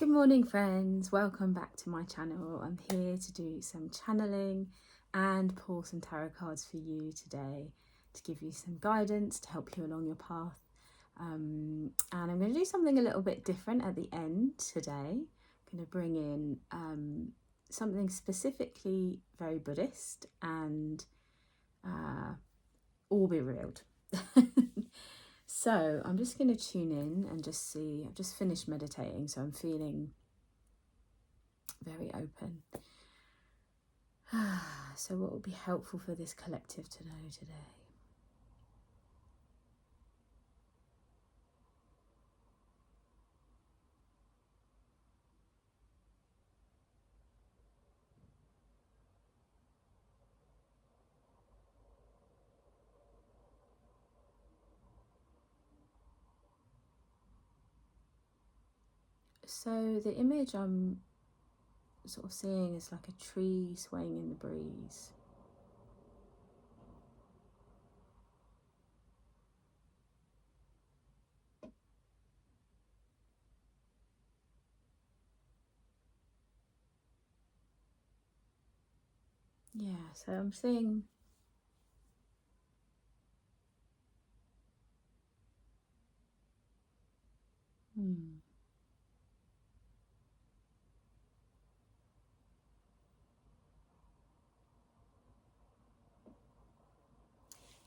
Good morning, friends. Welcome back to my channel. I'm here to do some channeling and pull some tarot cards for you today to give you some guidance to help you along your path. And I'm going to do something a little bit different at the end today. I'm going to bring in something specifically very Buddhist and all be reeled. So I'm just going to tune in and just see. I've just finished meditating, so I'm feeling very open. So what will be helpful for this collective to know today? So the image I'm sort of seeing is like a tree swaying in the breeze. Yeah, so I'm seeing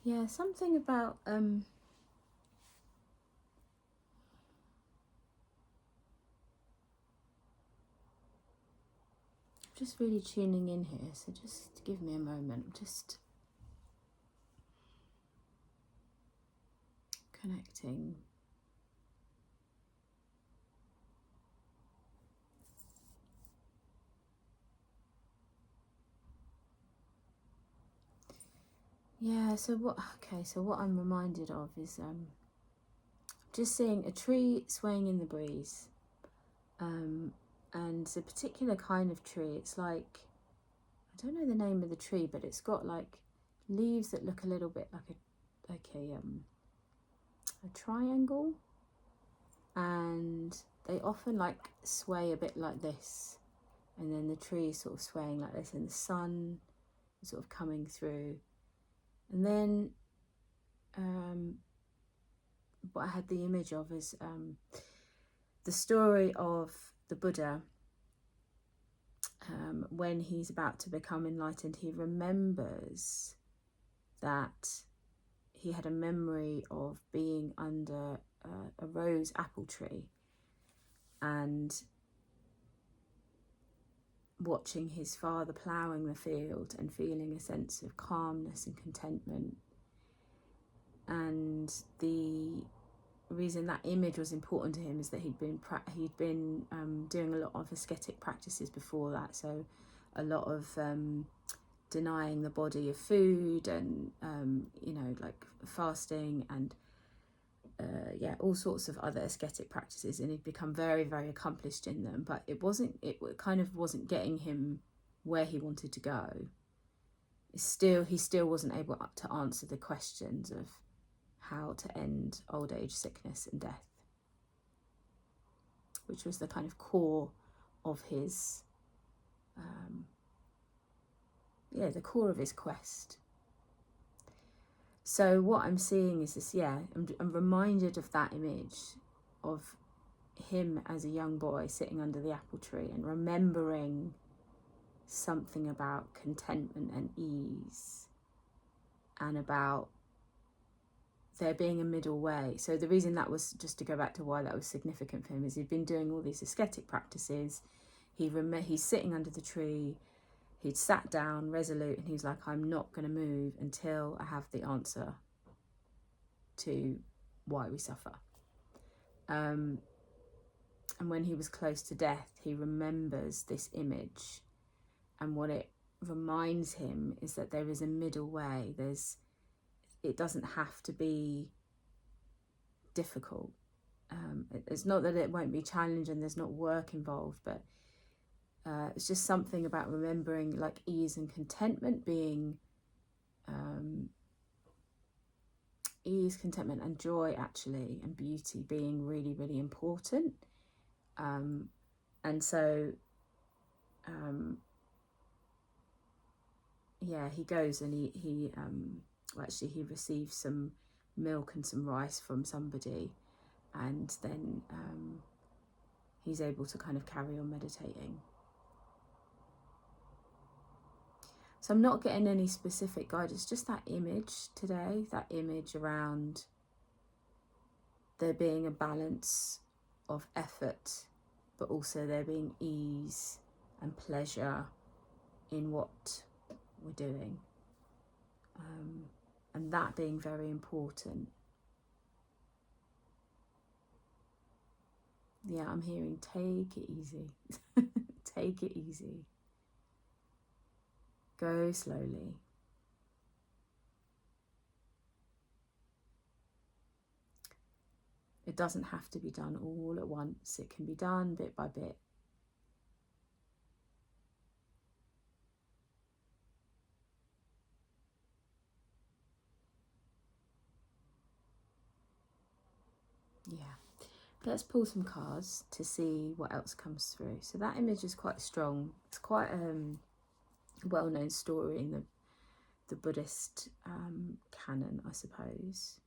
yeah, something about just really tuning in here, so just give me a moment, just connecting. Yeah, so what I'm reminded of is just seeing a tree swaying in the breeze. And it's a particular kind of tree. It's like, I don't know the name of the tree, but it's got like leaves that look a little bit like a triangle, and they often like sway a bit like this, and then the tree is sort of swaying like this, and the sun is sort of coming through. And then what I had the image of is the story of the Buddha. When he's about to become enlightened, he remembers that he had a memory of being under a rose apple tree and watching his father ploughing the field and feeling a sense of calmness and contentment. And the reason that image was important to him is that he'd been doing a lot of ascetic practices before that, so a lot of denying the body of food and like fasting and all sorts of other ascetic practices, and he'd become very, very accomplished in them, but it kind of wasn't getting him where he wanted to go. He still wasn't able to answer the questions of how to end old age, sickness and death, which was the kind of core of his the core of his quest. So what I'm seeing is this, I'm reminded of that image of him as a young boy sitting under the apple tree and remembering something about contentment and ease and about there being a middle way. So the reason that was, just to go back to why that was significant for him, is he'd been doing all these ascetic practices. He's sitting under the tree. He'd sat down resolute and he's like, I'm not going to move until I have the answer to why we suffer. And when he was close to death, he remembers this image, and what it reminds him is that there is a middle way. It doesn't have to be difficult. It's not that it won't be challenging, there's not work involved, but it's just something about remembering like ease and contentment being ease, contentment and joy actually, and beauty being really, really important. And so yeah, he goes and he well, actually he receives some milk and some rice from somebody, and then he's able to kind of carry on meditating. So I'm not getting any specific guidance, just that image today, that image around there being a balance of effort, but also there being ease and pleasure in what we're doing. And that being very important. Yeah, I'm hearing take it easy. Take it easy. Go slowly. It doesn't have to be done all at once. It can be done bit by bit. Yeah. Let's pull some cards to see what else comes through. So that image is quite strong. It's quite a well-known story in the Buddhist canon, I suppose.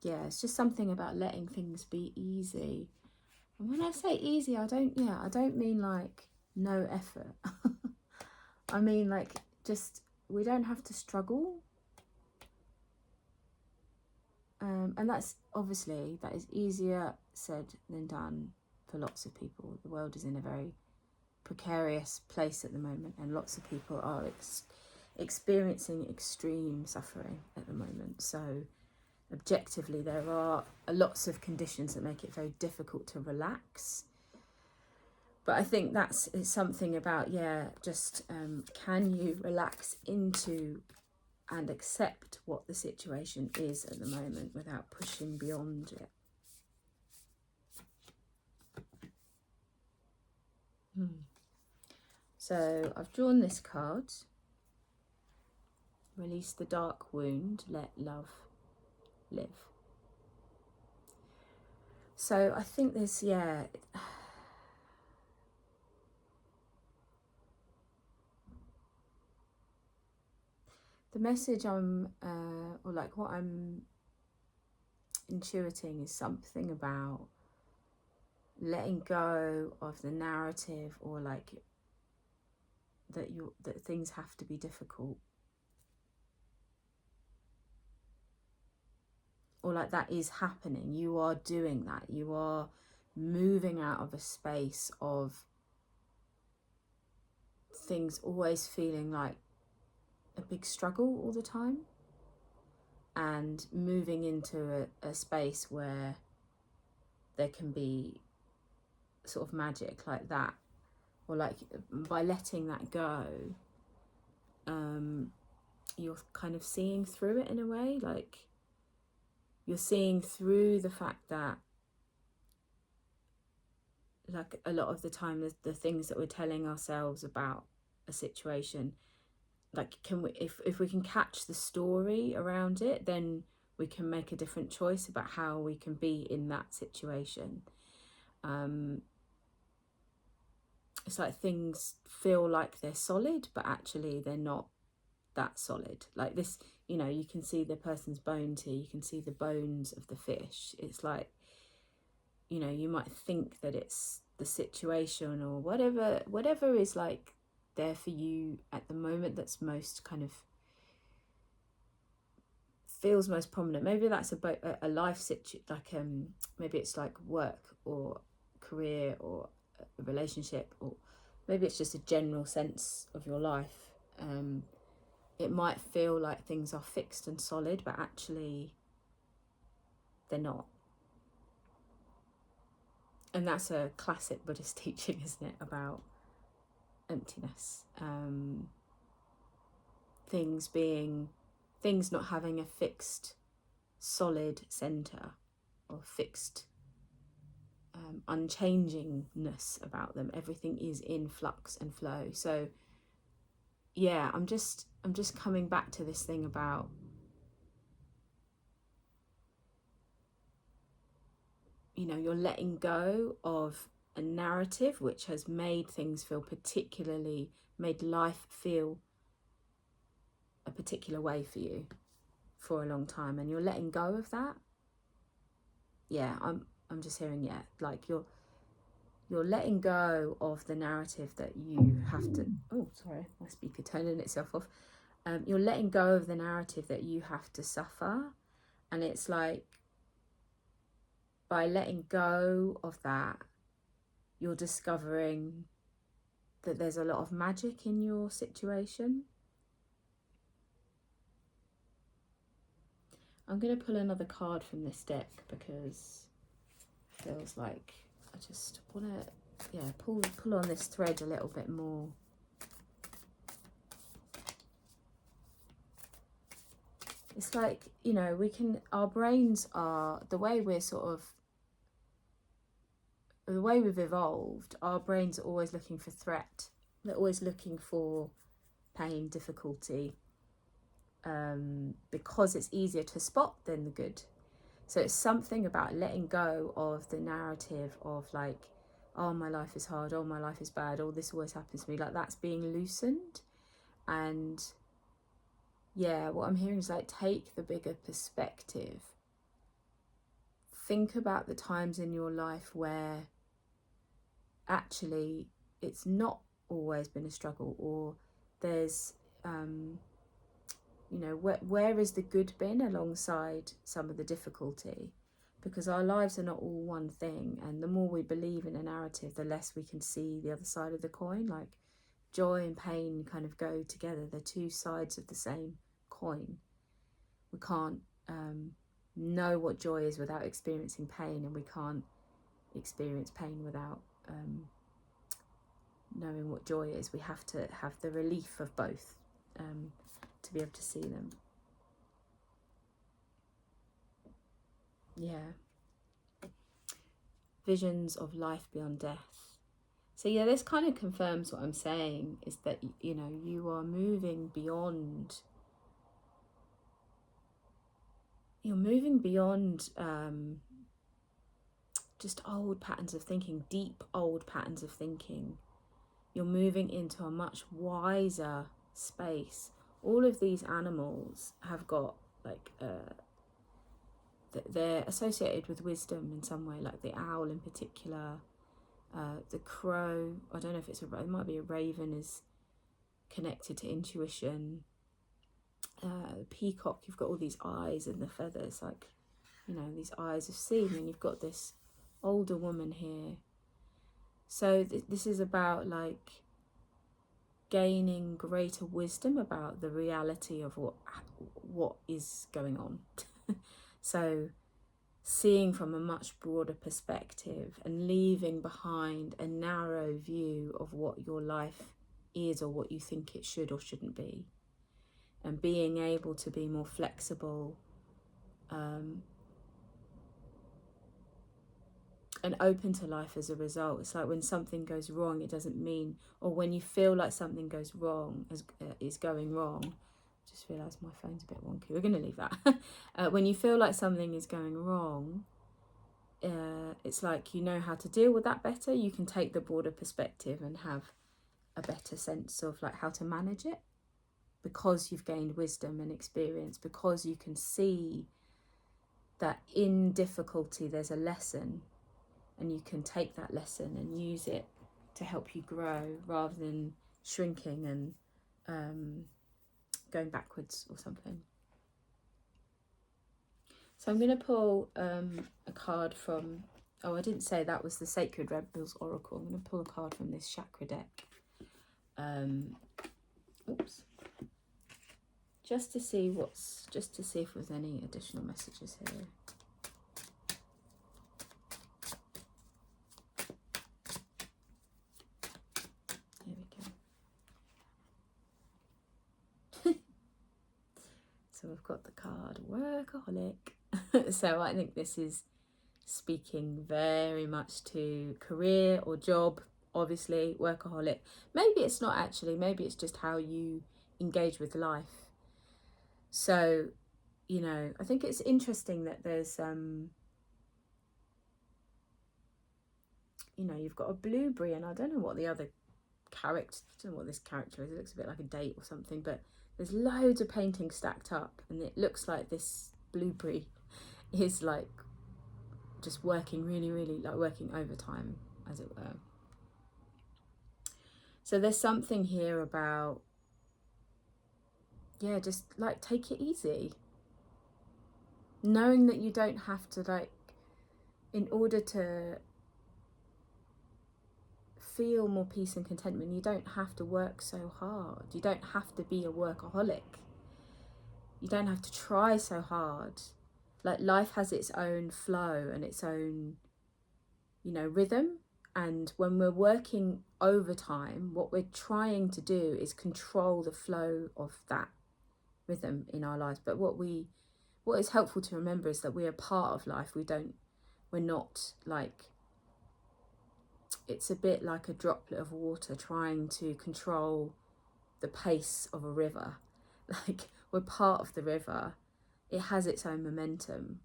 Yeah, it's just something about letting things be easy. And when I say easy, I don't mean like no effort. I mean like just we don't have to struggle. And that's obviously, that is easier said than done for lots of people. The world is in a very precarious place at the moment, and lots of people are experiencing extreme suffering at the moment. So objectively, there are lots of conditions that make it very difficult to relax. But I think it's something about, just can you relax into and accept what the situation is at the moment without pushing beyond it. So I've drawn this card. Release the dark wound, let love live. So I think there's, the message what I'm intuiting is something about letting go of the narrative, or like that things have to be difficult, or like that is happening. You are doing that. You are moving out of a space of things always feeling like a big struggle all the time, and moving into a space where there can be sort of magic like that, or like by letting that go, you're kind of seeing through it in a way. Like you're seeing through the fact that, like, a lot of the time the things that we're telling ourselves about a situation, like, can we, if we can catch the story around it, then we can make a different choice about how we can be in that situation. It's like things feel like they're solid, but actually they're not that solid. Like this, you can see the person's bones here, you can see the bones of the fish. It's like, you might think that it's the situation or whatever is like there for you at the moment that's most kind of feels most prominent. Maybe that's about a life situation, like maybe it's like work or career or a relationship, or maybe it's just a general sense of your life. It might feel like things are fixed and solid, but actually they're not. And that's a classic Buddhist teaching, isn't it, about emptiness. Things not having a fixed, solid centre, or fixed unchangingness about them. Everything is in flux and flow. So I'm just coming back to this thing about you're letting go of a narrative which has made things feel made life feel a particular way for you for a long time, and you're letting go of that. Yeah, I'm just hearing, yeah, like you're letting go of the narrative that you have to, oh sorry, my speaker turning itself off. You're letting go of the narrative that you have to suffer, and it's like, by letting go of that, you're discovering that there's a lot of magic in your situation. I'm going to pull another card from this deck because it feels like I just want to, yeah, pull on this thread a little bit more. It's like, our brains are, the way we've evolved, our brains are always looking for threat. They're always looking for pain, difficulty, because it's easier to spot than the good. So it's something about letting go of the narrative of like, oh, my life is hard, oh, my life is bad, oh, this always happens to me. Like, that's being loosened. And yeah, what I'm hearing is like, take the bigger perspective. Think about the times in your life where actually it's not always been a struggle, or there's where is the good been alongside some of the difficulty, because our lives are not all one thing, and the more we believe in a narrative, the less we can see the other side of the coin. Like, joy and pain kind of go together. They're two sides of the same coin. We can't know what joy is without experiencing pain, and we can't experience pain without knowing what joy is. We have to have the relief of both to be able to see them. Yeah. Visions of life beyond death. So yeah, this kind of confirms what I'm saying, is that, you are moving beyond. You're moving beyond just old patterns of thinking, deep old patterns of thinking. You're moving into a much wiser space. All of these animals have got like they're associated with wisdom in some way, like the owl in particular, the crow. I don't know if it might be a raven, is connected to intuition. The peacock, you've got all these eyes and the feathers, like, these eyes of seeing, and you've got this older woman here. So this is about like gaining greater wisdom about the reality of what is going on. So seeing from a much broader perspective and leaving behind a narrow view of what your life is or what you think it should or shouldn't be, and being able to be more flexible and open to life as a result. It's like when something goes wrong, it doesn't mean, or when you feel like something goes wrong, is going wrong. Just realised my phone's a bit wonky. We're going to leave that. When you feel like something is going wrong, it's like you know how to deal with that better. You can take the broader perspective and have a better sense of like how to manage it, because you've gained wisdom and experience, because you can see that in difficulty there's a lesson, and you can take that lesson and use it to help you grow, rather than shrinking and going backwards or something. So I'm going to pull a card from, I didn't say that was the Sacred Rebels Oracle. I'm going to pull a card from this chakra deck. Oops. Just to see if there's any additional messages here. Here we go. So we've got the card Workaholic. So I think this is speaking very much to career or job, obviously, workaholic. Maybe it's not actually, maybe it's just how you engage with life. So, I think it's interesting that there's you know, you've got a blueberry, and I don't know what the other character, I don't know what this character is, it looks a bit like a date or something, but there's loads of paintings stacked up, and it looks like this blueberry is like just working really, really, like working overtime, as it were. So there's something here about, yeah, just like take it easy, knowing that you don't have to, like, in order to feel more peace and contentment, you don't have to work so hard. You don't have to be a workaholic. You don't have to try so hard. Like, life has its own flow and its own, you know, rhythm. And when we're working overtime, what we're trying to do is control the flow of that rhythm in our lives. But what is helpful to remember is that we are part of life. We're not like, it's a bit like a droplet of water trying to control the pace of a river. Like, we're part of the river. It has its own momentum.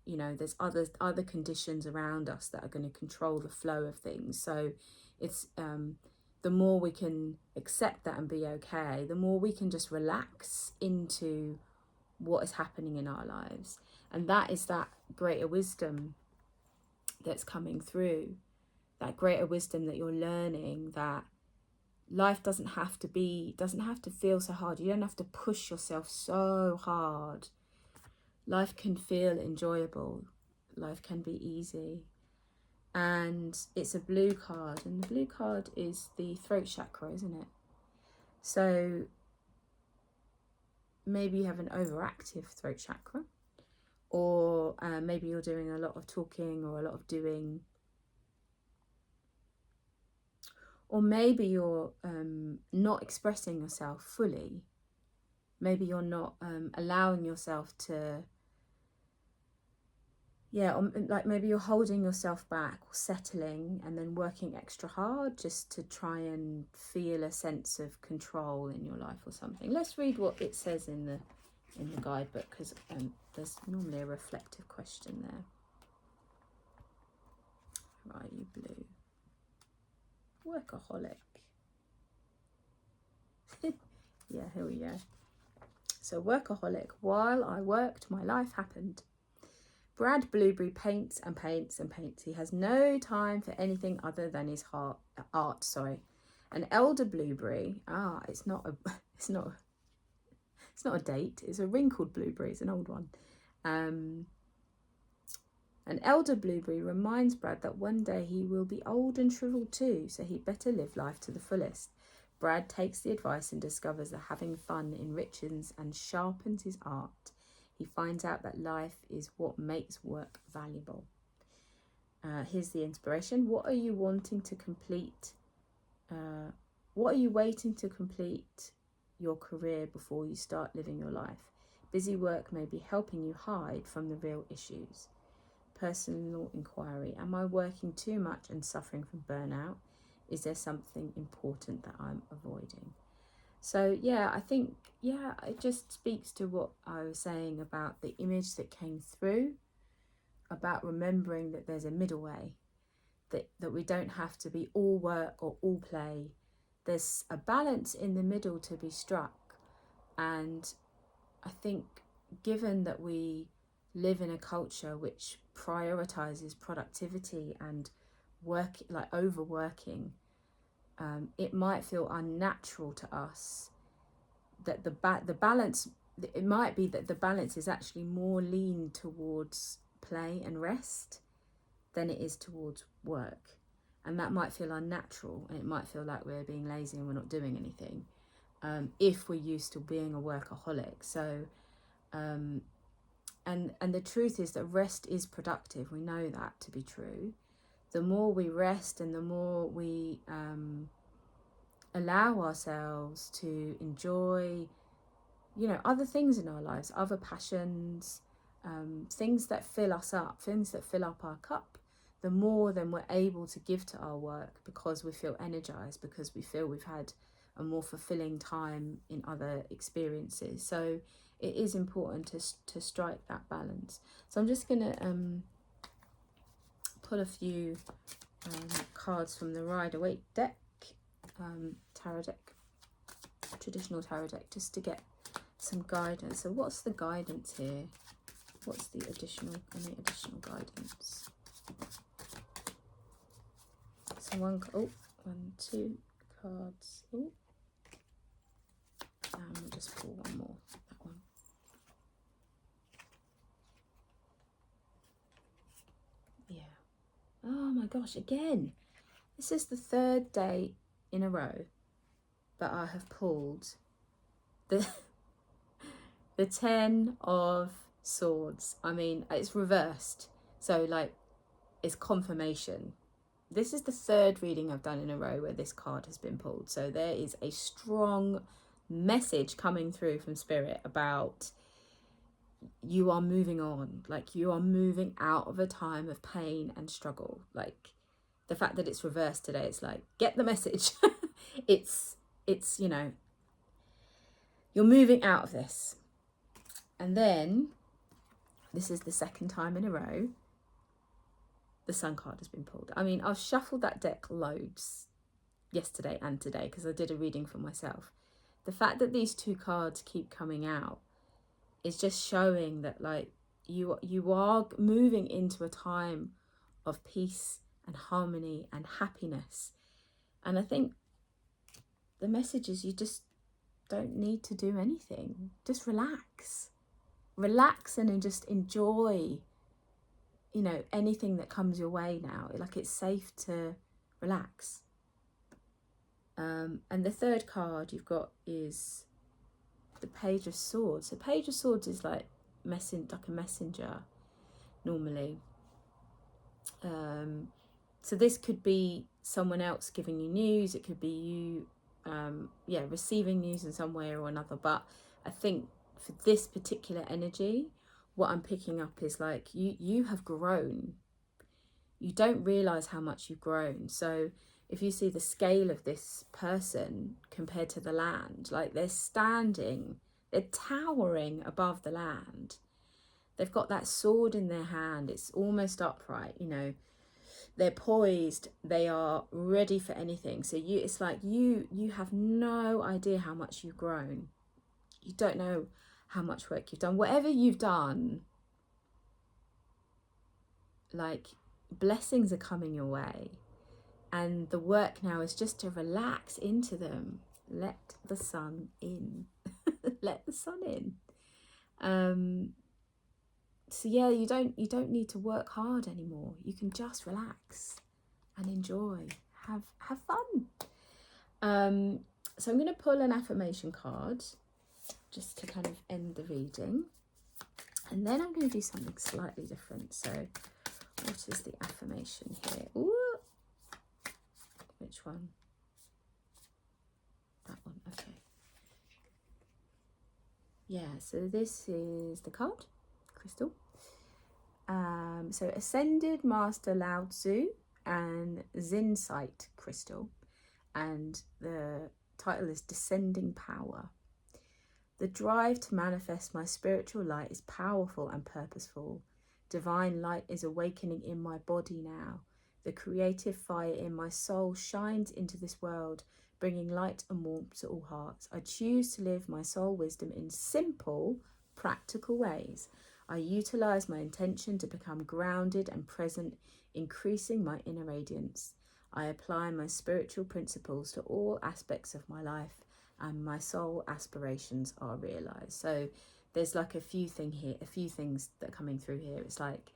You know, there's other conditions around us that are going to control the flow of things. So it's the more we can accept that and be okay, the more we can just relax into what is happening in our lives. And that is that greater wisdom that's coming through, that greater wisdom that you're learning, that life doesn't have to feel so hard. You don't have to push yourself so hard. Life can feel enjoyable. Life can be easy. And it's a blue card, and the blue card is the throat chakra, isn't it? So maybe you have an overactive throat chakra, or maybe you're doing a lot of talking or a lot of doing, or maybe you're not expressing yourself fully. Maybe you're not allowing yourself to, like maybe you're holding yourself back or settling and then working extra hard just to try and feel a sense of control in your life or something. Let's read what it says in the guidebook, because there's normally a reflective question there. Right, you blue. Workaholic. Yeah, here we go. So workaholic. While I worked, my life happened. Brad Blueberry paints and paints and paints. He has no time for anything other than his art. An elder blueberry. It's not a date. It's a wrinkled blueberry. It's an old one. An elder blueberry reminds Brad that one day he will be old and shriveled too, so he'd better live life to the fullest. Brad takes the advice and discovers that having fun enriches and sharpens his art. He finds out that life is what makes work valuable. Here's the inspiration. What are you wanting to complete? What are you waiting to complete your career before you start living your life? Busy work may be helping you hide from the real issues. Personal inquiry. Am I working too much and suffering from burnout? Is there something important that I'm avoiding? So I think, it just speaks to what I was saying about the image that came through, about remembering that there's a middle way, that we don't have to be all work or all play. There's a balance in the middle to be struck. And I think, given that we live in a culture which prioritizes productivity and work, like overworking, it might feel unnatural to us that the balance, it might be that the balance is actually more lean towards play and rest than it is towards work. And that might feel unnatural, and it might feel like we're being lazy and we're not doing anything, if we're used to being a workaholic. So and the truth is that rest is productive. We know that to be true. The more we rest and the more we allow ourselves to enjoy, other things in our lives, other passions, things that fill us up, things that fill up our cup, the more then we're able to give to our work, because we feel energized, because we feel we've had a more fulfilling time in other experiences. So it is important to strike that balance. So I'm just going to pull a few cards from the Rider-Waite deck, tarot deck, traditional tarot deck, just to get some guidance. So what's the guidance here? What's the additional guidance? So one, two cards. Oh, and we'll just pull one more. That one. Yeah. Oh my gosh! Again, this is the third day in a row that I have pulled the 10 of Swords. I mean, it's reversed, so like it's confirmation. This is the third reading I've done in a row where this card has been pulled, so there is a strong message coming through from Spirit about you are moving on, like you are moving out of a time of pain and struggle. Like the fact that it's reversed today, it's like, get the message. it's you know, you're moving out of this. And then this is the second time in a row the Sun card has been pulled. I mean, I've shuffled that deck loads yesterday and today because I did a reading for myself. The fact that these two cards keep coming out is just showing that like you are moving into a time of peace and harmony and happiness. And I think the message is you just don't need to do anything. Just relax and just enjoy, you know, anything that comes your way now. Like it's safe to relax. And the third card you've got is the Page of Swords. So Page of Swords is like a messenger normally. So this could be someone else giving you news. It could be you receiving news in some way or another. But I think for this particular energy, what I'm picking up is like you have grown. You don't realize how much you've grown. So if you see the scale of this person compared to the land, like they're towering above the land. They've got that sword in their hand. It's almost upright, you know. They're poised. They are ready for anything. So it's like you have no idea how much you've grown. You don't know how much work you've done. Whatever you've done, like blessings are coming your way. And the work now is just to relax into them. Let the sun in. Let the sun in. So yeah, you don't need to work hard anymore. You can just relax and enjoy. Have fun. So I'm going to pull an affirmation card just to kind of end the reading. And then I'm going to do something slightly different. So what is the affirmation here? Ooh. Which one? That one, okay. Yeah, so this is the card, crystal. So Ascended Master Lao Tzu and Zen Sight crystal. And the title is Descending Power. The drive to manifest my spiritual light is powerful and purposeful. Divine light is awakening in my body now. The creative fire in my soul shines into this world, bringing light and warmth to all hearts. I choose to live my soul wisdom in simple, practical ways. I utilize my intention to become grounded and present, increasing my inner radiance. I apply my spiritual principles to all aspects of my life, and my soul aspirations are realized. So there's like a few things that are coming through here. It's like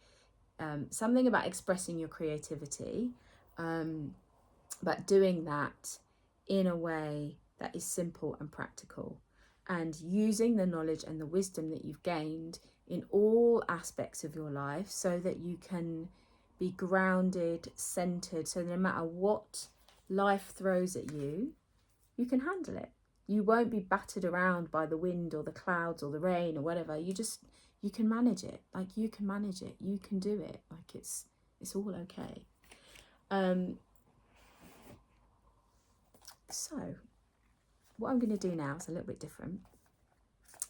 something about expressing your creativity, but doing that in a way that is simple and practical, and using the knowledge and the wisdom that you've gained in all aspects of your life so that you can be grounded, centered, so no matter what life throws at you, you can handle it. You won't be battered around by the wind or the clouds or the rain or whatever. You can manage it. Like you can manage it. You can do it. Like it's all okay. So what I'm going to do now is a little bit different.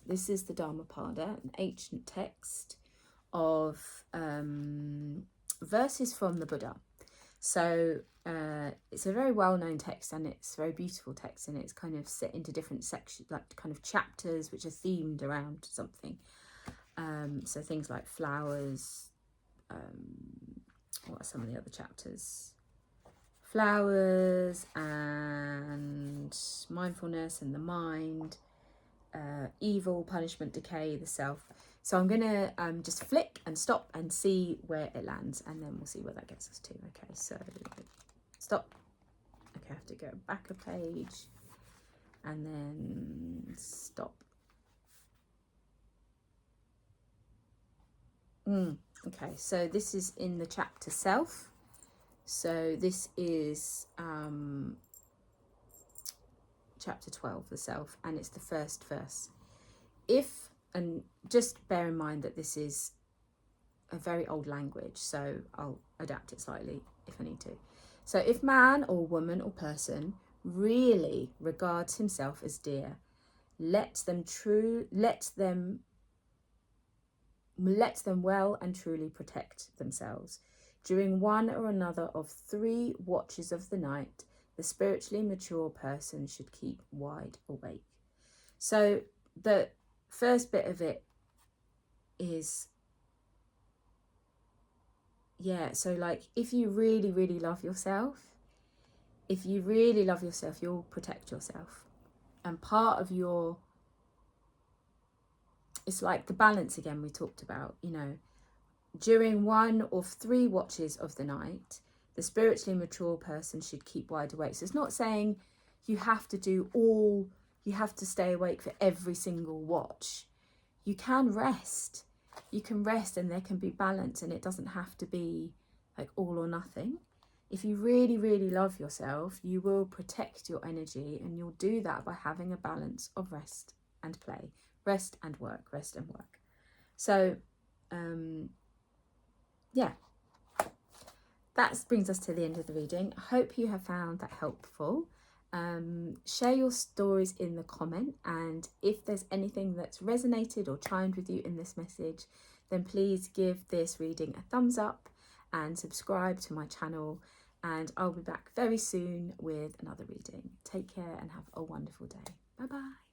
This is the Dhammapada, an ancient text of verses from the Buddha. So it's a very well-known text, and it's a very beautiful text, and it's kind of set into different sections, like kind of chapters which are themed around something. So things like flowers, what are some of the other chapters? Flowers and mindfulness and the mind, evil, punishment, decay, the self. So I'm gonna just flick and stop and see where it lands, and then we'll see where that gets us to. Okay, so stop. Okay, I have to go back a page and then stop. Okay, so this is in the chapter self. So this is chapter 12, the self, and it's the first verse. And just bear in mind that this is a very old language, so I'll adapt it slightly if I need to. So if man or woman or person really regards himself as dear, let them well and truly protect themselves. During one or another of 3 watches of the night, the spiritually mature person should keep wide awake. So the first bit of it is, so like if you really, really love yourself, you'll protect yourself. And part of it's like the balance again we talked about, during one of 3 watches of the night, the spiritually mature person should keep wide awake. So it's not saying you have to stay awake for every single watch. You can rest. And there can be balance, and it doesn't have to be like all or nothing. If you really, really love yourself, you will protect your energy, and you'll do that by having a balance of rest and play, rest and work. So, that brings us to the end of the reading. I hope you have found that helpful. Share your stories in the comment, and if there's anything that's resonated or chimed with you in this message, then please give this reading a thumbs up and subscribe to my channel, and I'll be back very soon with another reading. Take care and have a wonderful day. Bye bye.